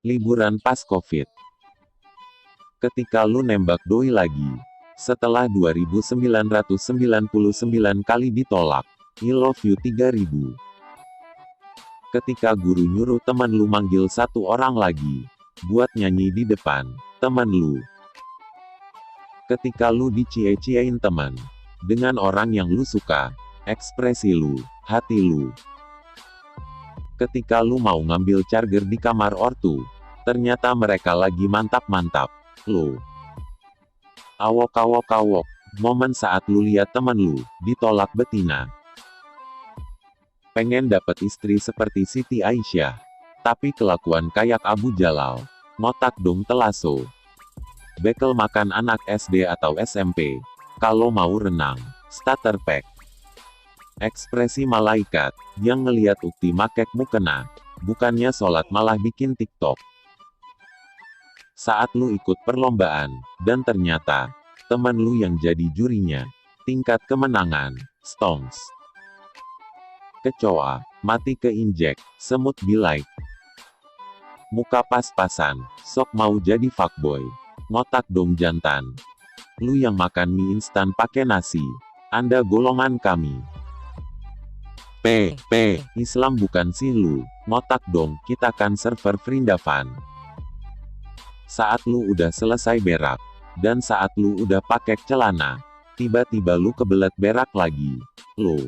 Liburan pas Covid. Ketika lu nembak doi lagi. Setelah 2999 kali ditolak. I love you 3000. Ketika guru nyuruh teman lu manggil satu orang lagi. Buat nyanyi di depan teman lu. Ketika lu dicie-ciein teman. Dengan orang yang lu suka. Ekspresi lu, hati lu. Ketika lu mau ngambil charger di kamar ortu. Ternyata mereka lagi mantap-mantap. Lu. Awok. Momen saat lu lihat teman lu, ditolak betina. Pengen dapet istri seperti Siti Aisyah. Tapi kelakuan kayak Abu Jalal. Ngotak dong telaso. Bekel makan anak SD atau SMP. Kalau mau renang, starter pack. Ekspresi malaikat, yang ngeliat ukti makek mukena. Bukannya sholat malah bikin TikTok. Saat lu ikut perlombaan, dan ternyata, teman lu yang jadi jurinya. Tingkat kemenangan, stonks. Kecoa, mati keinjek, semut be like. Muka pas-pasan, sok mau jadi fuckboy. Ngotak dong jantan. Lu yang makan mie instan pakai nasi. Anda golongan kami. Islam bukan sih lu. Ngotak dong, kita kan server Vrindavan. Saat lu udah selesai berak, dan saat lu udah pakai celana, tiba-tiba lu kebelet berak lagi. Lu.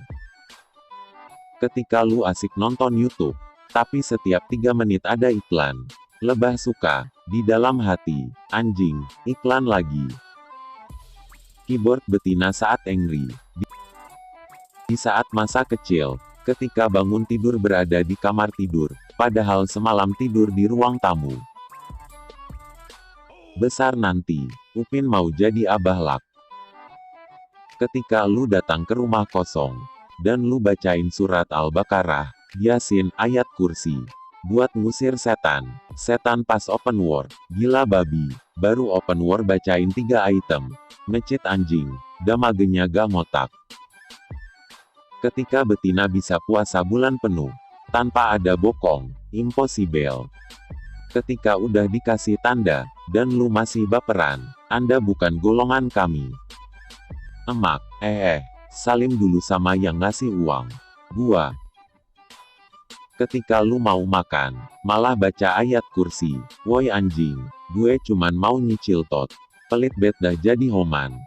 Ketika lu asik nonton YouTube, tapi setiap 3 menit ada iklan. Lebah suka, di dalam hati, anjing, iklan lagi. Keyboard betina saat angry. Di saat masa kecil, ketika bangun tidur berada di kamar tidur, padahal semalam tidur di ruang tamu. Besar nanti, Upin mau jadi abah lak. Ketika lu datang ke rumah kosong, dan lu bacain surat Al-Baqarah, Yasin, ayat kursi. Buat ngusir setan. Setan pas open war, gila babi. Baru open war bacain 3 item. Ngecit anjing, damagenya gak ngotak. Ketika betina bisa puasa bulan penuh, tanpa ada bokong, impossible. Ketika udah dikasih tanda, dan lu masih baperan, Anda bukan golongan kami. Emak, salim dulu sama yang ngasih uang. Gua. Ketika lu mau makan, malah baca ayat kursi. Woi anjing, gue cuman mau nyicil tot. Pelit bet dah jadi homan.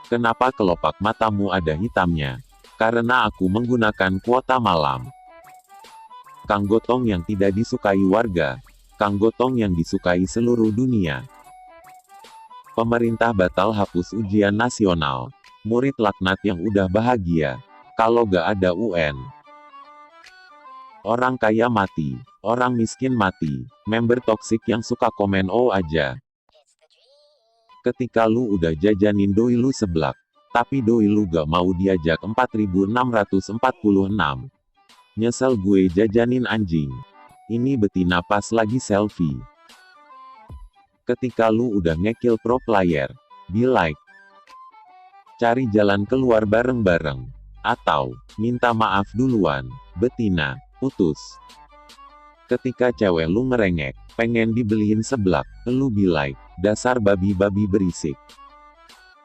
Kenapa kelopak matamu ada hitamnya? Karena aku menggunakan kuota malam. Kang Gotong yang tidak disukai warga. Kang Gotong yang disukai seluruh dunia. Pemerintah batal hapus ujian nasional. Murid laknat yang udah bahagia. Kalau gak ada UN. Orang kaya mati. Orang miskin mati. Member toksik yang suka komen oh aja. Ketika lu udah jajanin doi lu seblak. Tapi doi lu gak mau diajak 4646. Nyesel gue jajanin anjing. Ini betina pas lagi selfie. Ketika lu udah ngekil pro player, be like. Cari jalan keluar bareng-bareng. Atau, minta maaf duluan, betina, putus. Ketika cewek lu ngerengek, pengen dibeliin seblak, lu be like, dasar babi-babi berisik.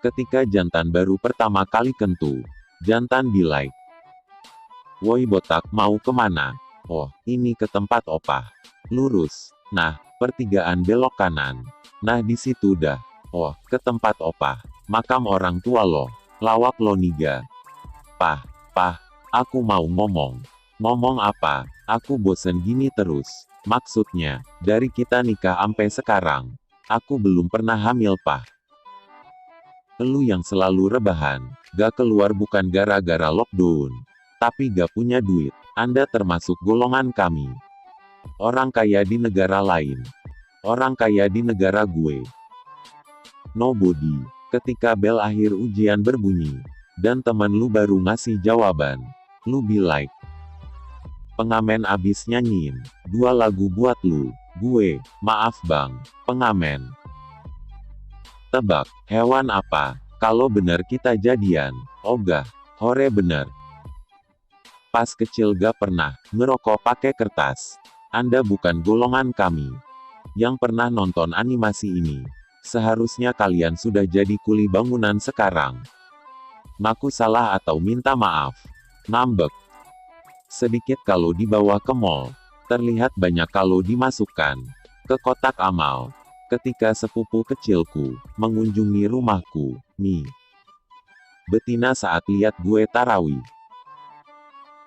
Ketika jantan baru pertama kali kentu, jantan be like. Woi botak mau kemana? Oh, ini ke tempat opah. Lurus. Nah, pertigaan belok kanan. Nah di situ dah. Oh, ke tempat opah. Makam orang tua lo. Lawak lo niga. Pah, aku mau ngomong. Ngomong apa? Aku bosen gini terus. Maksudnya, dari kita nikah ampe sekarang, aku belum pernah hamil pah. Lu yang selalu rebahan, gak keluar bukan gara-gara lockdown. Tapi gak punya duit, Anda termasuk golongan kami. Orang kaya di negara lain. Orang kaya di negara gue. Nobody. Ketika bel akhir ujian berbunyi, dan teman lu baru ngasih jawaban, lu be like. Pengamen abis nyanyiin 2 lagu buat lu. Gue, maaf bang, pengamen. Tebak, hewan apa? Kalau bener kita jadian. Ogah, hore bener. Pas kecil gak pernah ngerokok pakai kertas. Anda bukan golongan kami yang pernah nonton animasi ini. Seharusnya kalian sudah jadi kuli bangunan sekarang. Ngaku salah atau minta maaf. Ngambek. Sedikit kalau dibawa ke mall. Terlihat banyak kalau dimasukkan ke kotak amal. Ketika sepupu kecilku mengunjungi rumahku, betina saat lihat gue tarawih.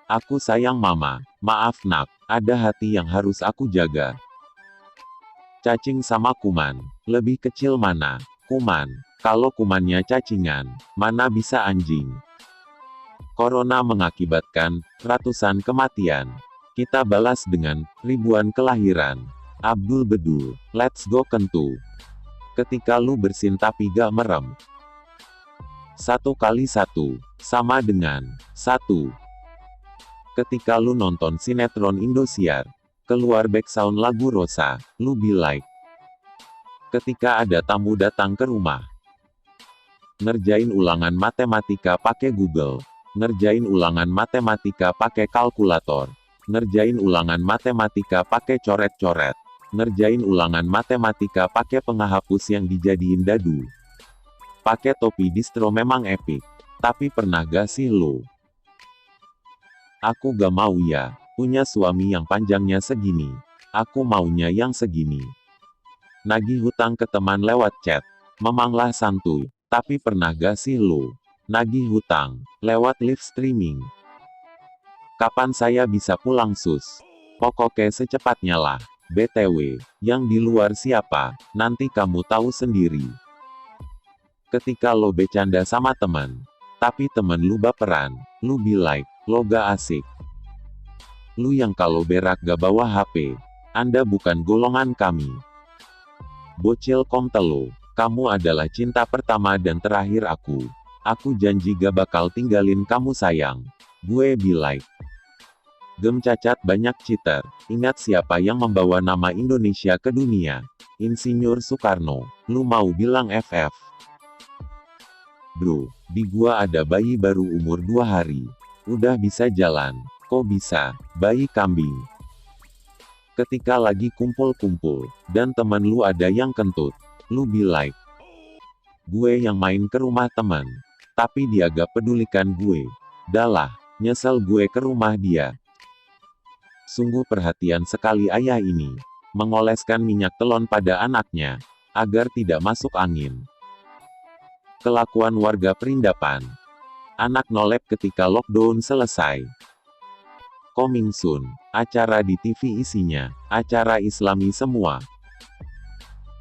Aku sayang mama, maaf nak, ada hati yang harus aku jaga. Cacing sama kuman, lebih kecil mana? Kuman, kalau kumannya cacingan, mana bisa anjing? Corona mengakibatkan ratusan kematian. Kita balas dengan ribuan kelahiran. Abdul Bedul, let's go kentu. Ketika lu bersin tapi gak merem. 1 kali 1 sama dengan 1. Ketika lu nonton sinetron Indosiar, keluar backsound lagu Rosa, lu be like. Ketika ada tamu datang ke rumah, ngerjain ulangan matematika pakai Google, ngerjain ulangan matematika pakai kalkulator, ngerjain ulangan matematika pakai coret-coret, ngerjain ulangan matematika pakai penghapus yang dijadiin dadu. Pakai topi distro memang epic. Tapi pernah gak sih lo? Aku gak mau ya, punya suami yang panjangnya segini. Aku maunya yang segini. Nagih hutang ke teman lewat chat. Memanglah santuy. Tapi pernah gak sih lo? Nagih hutang, lewat live streaming. Kapan saya bisa pulang sus? Pokoknya secepatnya lah. BTW, yang di luar siapa? Nanti kamu tahu sendiri. Ketika lo bercanda sama teman, tapi temen lu baperan, lu be like, lo gak asik. Lu yang kalau berak gak bawa HP, Anda bukan golongan kami. Bocil komtelo, kamu adalah cinta pertama dan terakhir aku. Aku janji gak bakal tinggalin kamu sayang. Gue be like. Gem cacat banyak cheater, ingat siapa yang membawa nama Indonesia ke dunia? Insinyur Soekarno, lu mau bilang FF? Bro, di gua ada bayi baru umur 2 hari. Udah bisa jalan. Kok bisa? Bayi kambing. Ketika lagi kumpul-kumpul, dan temen lu ada yang kentut, lu be like. Gue yang main ke rumah temen, tapi dia gak pedulikan gue. Dalah, nyesel gue ke rumah dia. Sungguh perhatian sekali ayah ini. Mengoleskan minyak telon pada anaknya, agar tidak masuk angin. Kelakuan warga Perindapan. Anak nolep ketika lockdown selesai. Coming soon. Acara di TV isinya, acara Islami semua.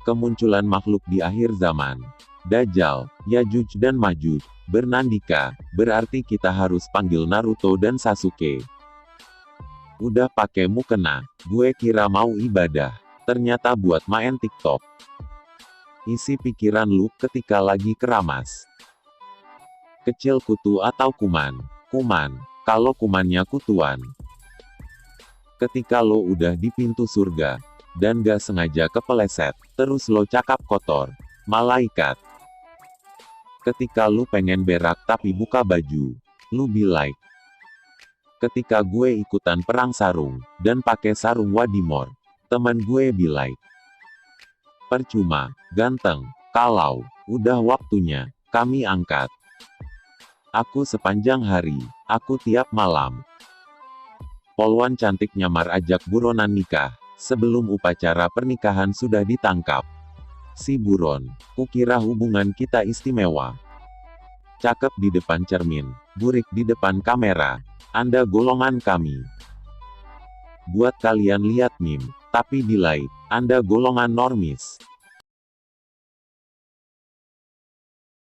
Kemunculan makhluk di akhir zaman. Dajjal, Yajuj dan Majuj, bernandika, berarti kita harus panggil Naruto dan Sasuke. Udah pakai mukena, gue kira mau ibadah. Ternyata buat main TikTok. Isi pikiran lu ketika lagi keramas. Kecil kutu atau kuman? Kuman, kalau kumannya kutuan. Ketika lo udah di pintu surga, dan gak sengaja kepeleset, terus lo cakap kotor. Malaikat. Ketika lu pengen berak tapi buka baju, lu be like. Ketika gue ikutan perang sarung, dan pakai sarung Wadimor, teman gue be like. Percuma, ganteng, kalau udah waktunya, kami angkat. Aku sepanjang hari, aku tiap malam. Polwan cantik nyamar ajak buronan nikah, sebelum upacara pernikahan sudah ditangkap. Si buron, kukira hubungan kita istimewa. Cakep di depan cermin, burik di depan kamera. Anda golongan kami. Buat kalian lihat meme, tapi delay, Anda golongan normis.